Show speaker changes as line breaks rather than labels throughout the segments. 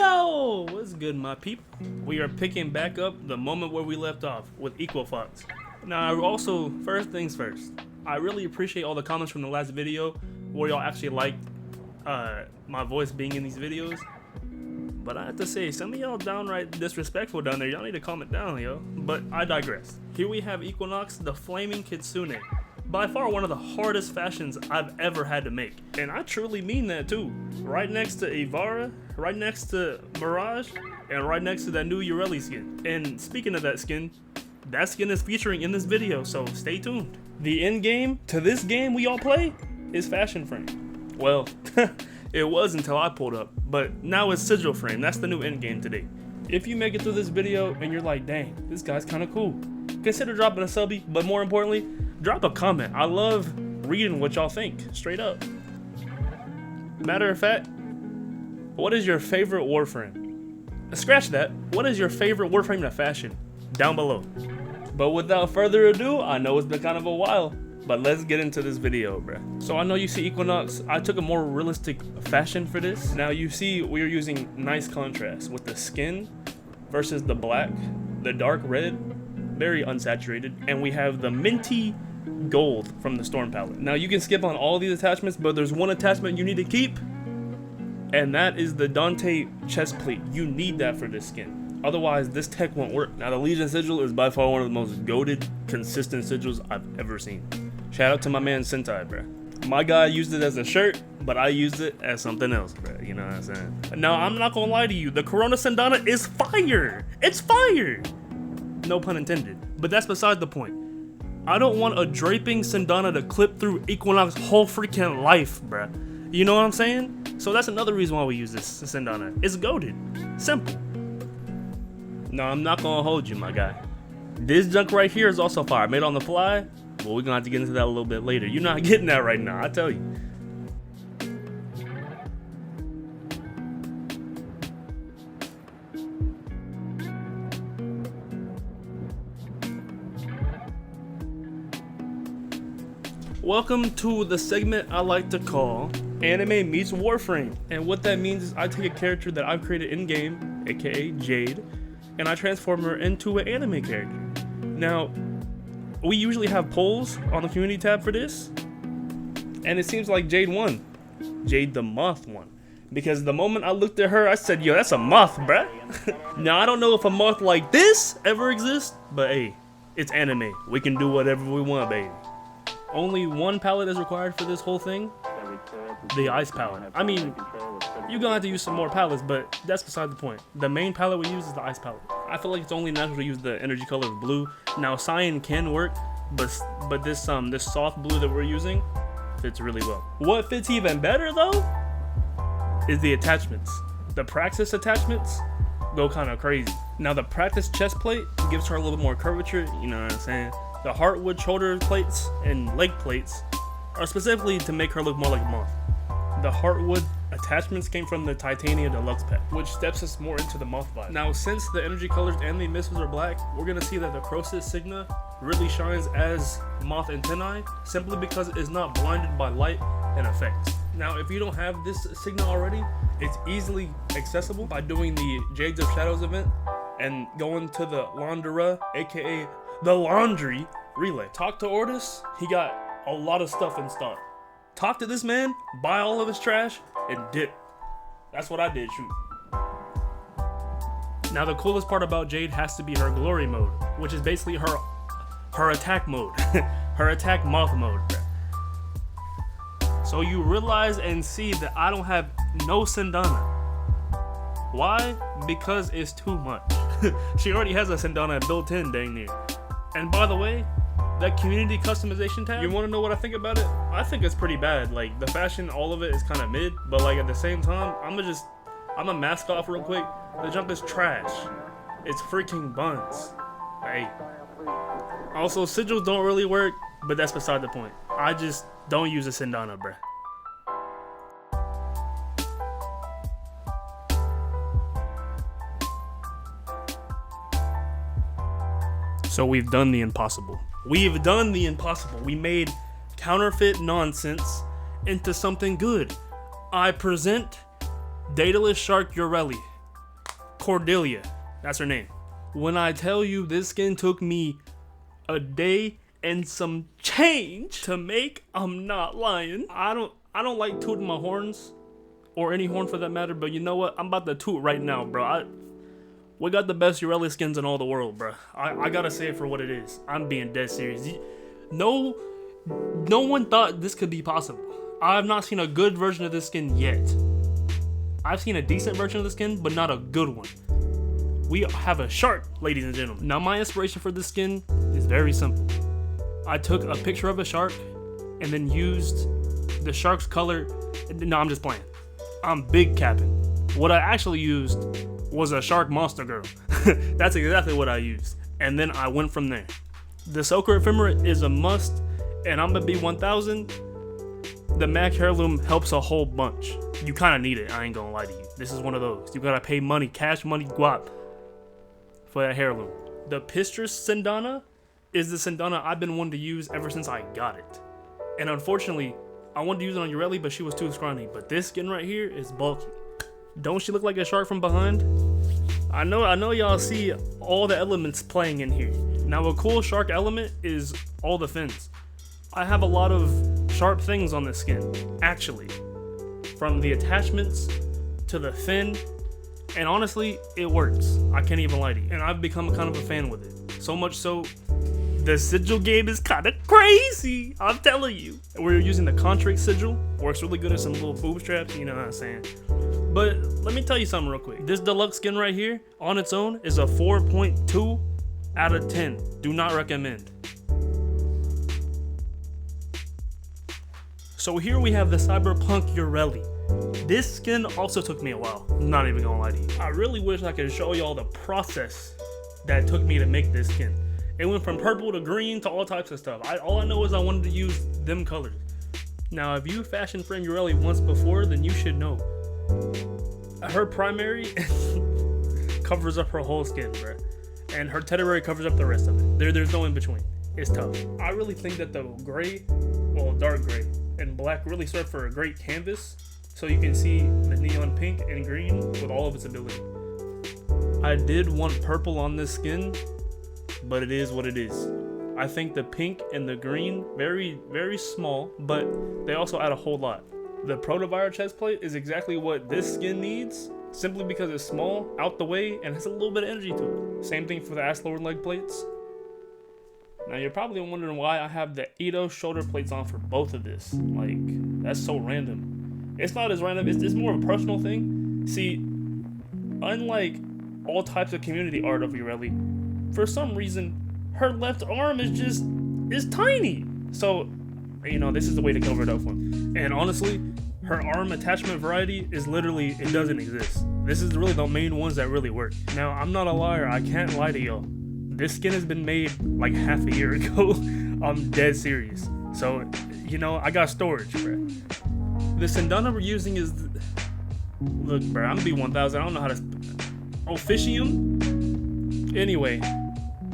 Yo, what's good, my peep? We are picking back up the moment where we left off with Equifox. Now, also, first things first, I really appreciate all the comments from the last video where y'all actually liked my voice being in these videos. But I have to say, some of y'all downright disrespectful down there. Y'all need to comment down, yo. But I digress. Here we have Equinox, the Flaming Kitsune. By far one of the hardest fashions I've ever had to make. And I truly mean that too. Right next to Ivara, right next to Mirage, and right next to that new Yareli skin. And speaking of that skin is featuring in this video, so stay tuned. The end game to this game we all play is Fashion Frame. Well, it was until I pulled up, but now it's Sigil Frame. That's the new end game today. If you make it through this video and you're like, dang, this guy's kind of cool, consider dropping a subby, but more importantly, drop a comment. I love reading what y'all think, straight up. Matter of fact, what is your favorite Warframe? Scratch that. What is your favorite Warframe to fashion? Down below. But without further ado, I know it's been kind of a while, but let's get into this video, bruh. So I know you see Equinox. I took a more realistic fashion for this. Now you see we're using nice contrast with the skin versus the black, the dark red, very unsaturated, and we have the minty gold from the Storm palette. Now you can skip on all these attachments, but there's one attachment you need to keep, and that is the Dante chest plate. You need that for this skin. Otherwise, this tech won't work. Now the Legion sigil is by far one of the most goated, consistent sigils I've ever seen. Shout out to my man Sentai, bruh. My guy used it as a shirt, but I used it as something else, bruh. You know what I'm saying? Now I'm not gonna lie to you, the Corona Sandana is fire! It's fire! No pun intended. But that's beside the point. I don't want a draping Sandana to clip through Equinox's whole freaking life, bruh. You know what I'm saying? So that's another reason why we use this Sandana. It's goated. Simple. No, I'm not gonna hold you, my guy. This junk right here is also fire. Made on the fly. Well, we're gonna have to get into that a little bit later. You're not getting that right now, I tell you. Welcome to the segment I like to call Anime Meets Warframe. And what that means is I take a character that I've created in-game, aka Jade, and I transform her into an anime character. Now, we usually have polls on the community tab for this, and it seems like Jade won. Jade the Moth won. Because the moment I looked at her, I said, yo, that's a moth, bruh. Now, I don't know if a moth like this ever exists, but hey, it's anime. We can do whatever we want, baby. Only one palette is required for this whole thing, the ice palette. I mean, you're gonna have to use some more palettes, but that's beside the point. The main palette we use is the ice palette. I feel like it's only natural to use the energy color of blue. Now Saryn can work, but this soft blue that we're using fits really well. What fits even better though is the attachments. The Praxis attachments go kind of crazy. Now the Practice chest plate gives her a little bit more curvature, you know what I'm saying? The Heartwood shoulder plates and leg plates are specifically to make her look more like a moth. The Heartwood attachments came from the Titania Deluxe pack, which steps us more into the moth vibe. Now, since the energy colors and the missiles are black, we're gonna see that the Crosis Signa really shines as moth antennae, simply because it's not blinded by light and effects. Now, if you don't have this Signa already, it's easily accessible by doing the Jades of Shadows event and going to the Laundera, aka the Laundry Relay. Talk to Ortis, he got a lot of stuff in stock. Talk to this man, buy all of his trash, and dip. That's what I did, shoot. Now the coolest part about Jade has to be her glory mode, which is basically her attack mode. Her attack moth mode. So you realize and see that I don't have no Sandana. Why? Because it's too much. She already has a Sandana built in, dang near. And by the way, that community customization tab, you want to know what I think about it? I think it's pretty bad. Like, the fashion, all of it is kind of mid, but like at the same time, I'm gonna mask off real quick. The jump is trash. It's freaking buns. Hey. Also, sigils don't really work, but that's beside the point. I just don't use a Sandana, bruh. So we've done the impossible. We've done the impossible. We made counterfeit nonsense into something good. I present Cordelia The Shark Yareli. Cordelia, that's her name. When I tell you this skin took me a day and some change to make, I'm not lying. I don't like tooting my horns, or any horn for that matter, but you know what? I'm about to toot right now, bro. We got the best Yareli skins in all the world, bro. I gotta say it for what it is. I'm being dead serious. No one thought this could be possible. I have not seen a good version of this skin yet. I've seen a decent version of the skin, but not a good one. We have a shark, ladies and gentlemen. Now, my inspiration for this skin is very simple. I took a picture of a shark and then used the shark's color. No, I'm just playing. I'm big capping. What I actually used was a shark monster girl. That's exactly what I used. And then I went from there. The Soaker Ephemera is a must, and I'm gonna be 1000. The Mac Heirloom helps a whole bunch. You kind of need it, I ain't gonna lie to you. This is one of those. You gotta pay money, cash money, guap, for that heirloom. The Pistrus Sindana is the Sindana I've been wanting to use ever since I got it. And unfortunately, I wanted to use it on Yareli, but she was too scrawny. But this skin right here is bulky. Don't she look like a shark from behind? I know y'all see all the elements playing in here. Now, a cool shark element is all the fins. I have a lot of sharp things on this skin, actually. From the attachments to the fin, and honestly, it works. I can't even lie to you. And I've become kind of a fan with it. So much so, the sigil game is kind of crazy, I'm telling you. We're using the Contract sigil. Works really good at some little boob straps, you know what I'm saying. But let me tell you something real quick. This deluxe skin right here, on its own, is a 4.2 out of 10. Do not recommend. So here we have the Cyberpunk Yareli. This skin also took me a while, I'm not even gonna lie to you. I really wish I could show y'all the process that took me to make this skin. It went from purple to green to all types of stuff. All I know is I wanted to use them colors. Now, if you fashion frame Yareli once before, then you should know. Her primary covers up her whole skin, bruh. And her tertiary covers up the rest of it. There's no in between. It's tough. I really think that the gray, well, dark gray, and black really serve for a great canvas, so you can see the neon pink and green with all of its ability. I did want purple on this skin, but it is what it is. I think the pink and the green, very, very small, but they also add a whole lot. The Protovire chest plate is exactly what this skin needs, simply because it's small, out the way, and has a little bit of energy to it. Same thing for the ass lower leg plates. Now, you're probably wondering why I have the Edo shoulder plates on for both of this. Like, that's so random. It's not as random, it's more of a personal thing. See, unlike all types of community art of Yareli, for some reason, her left arm is tiny. So, you know, this is the way to cover it up for him. And honestly, her arm attachment variety is literally, it doesn't exist. This is really the main ones that really work. Now, I'm not a liar, I can't lie to y'all. This skin has been made like half a year ago. I'm dead serious. So, you know, I got storage, bruh. The Sindana we're using is, look, bruh, I'm B1000, I don't know how to, Officium? Anyway,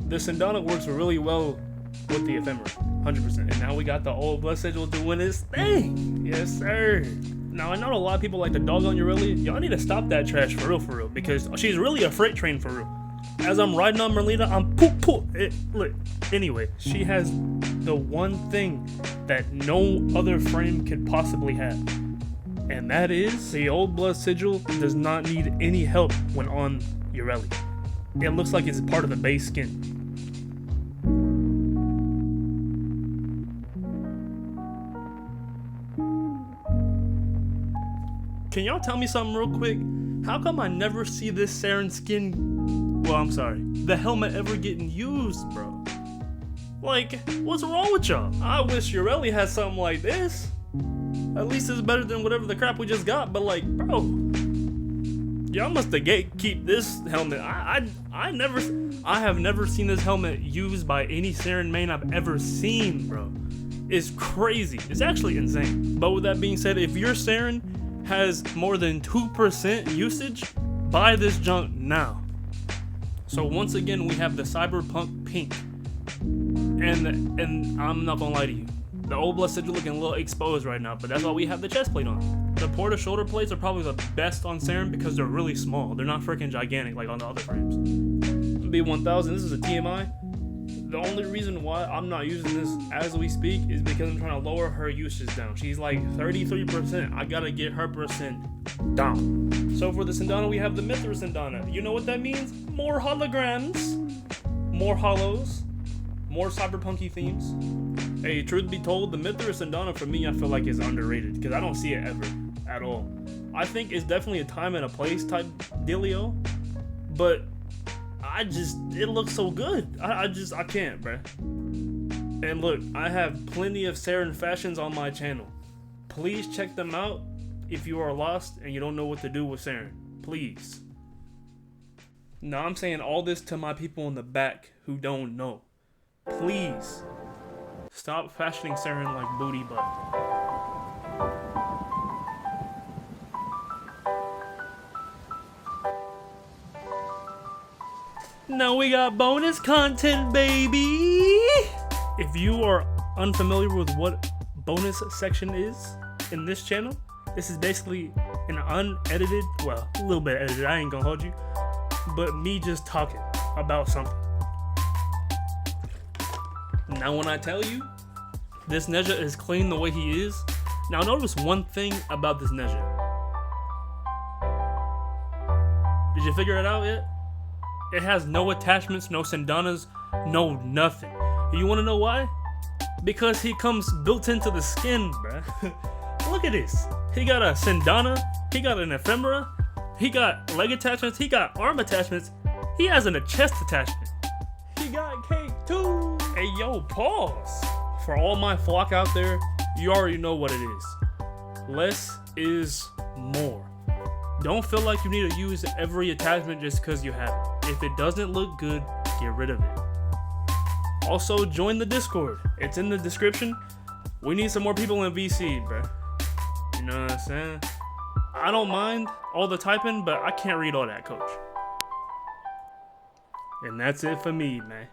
the Sindana works really well with the Ephemera, 100%. And now we got the old blood sigil doing its thing. Yes, sir. Now, I know a lot of people like to dog on Yareli. Y'all need to stop that trash for real, because she's really a freight train for real. As I'm riding on Merlina, I'm poop. Look, anyway, she has the one thing that no other frame could possibly have. And that is, the old blood sigil does not need any help when on Yareli. It looks like it's part of the base skin. Can y'all tell me something real quick? How come I never see this Saryn skin, well, I'm sorry, the helmet ever getting used, bro? Like, what's wrong with y'all? I wish Yareli had something like this. At least it's better than whatever the crap we just got, but like, bro, y'all must have gatekeep this helmet. I have never seen this helmet used by any Saryn main I've ever seen, bro. It's crazy. It's actually insane. But with that being said, if your Saryn has more than 2% usage, buy this junk now. So once again, we have the Cyberpunk Pink. And I'm not gonna lie to you, the old blood sigil looking a little exposed right now, but that's why we have the chest plate on. The porta shoulder plates are probably the best on Saryn because they're really small. They're not freaking gigantic like on the other frames. B1000, this is a TMI. The only reason why I'm not using this as we speak is because I'm trying to lower her usage down. She's like 33%. I gotta get her percent down. So for the Sindana, we have the Mithra Sindana. You know what that means? More holograms, more hollows, more cyberpunky themes. Hey, truth be told, the Mithra Sindana for me, I feel like is underrated because I don't see it ever at all. I think it's definitely a time and a place type dealio, but it looks so good. I can't, bruh. And look, I have plenty of Saryn fashions on my channel. Please check them out if you are lost and you don't know what to do with Saryn. Please. Now I'm saying all this to my people in the back who don't know. Please stop fashioning Saryn like booty butt. Now we got bonus content, baby! If you are unfamiliar with what bonus section is in this channel, this is basically an unedited, well, a little bit edited, I ain't gonna hold you, but me just talking about something. Now when I tell you, this Neja is clean the way he is, now notice one thing about this Neja. Did you figure it out yet? It has no attachments, no Sindanas, no nothing. You wanna know why? Because he comes built into the skin, bruh. Look at this. He got a Sindana, he got an ephemera, he got leg attachments, he got arm attachments, he has a chest attachment. He got cake too. Hey yo, pause. For all my flock out there, you already know what it is. Less is more. Don't feel like you need to use every attachment just because you have it. If it doesn't look good, get rid of it. Also, join the Discord. It's in the description. We need some more people in VC, bruh. You know what I'm saying? I don't mind all the typing, but I can't read all that, coach. And that's it for me, man.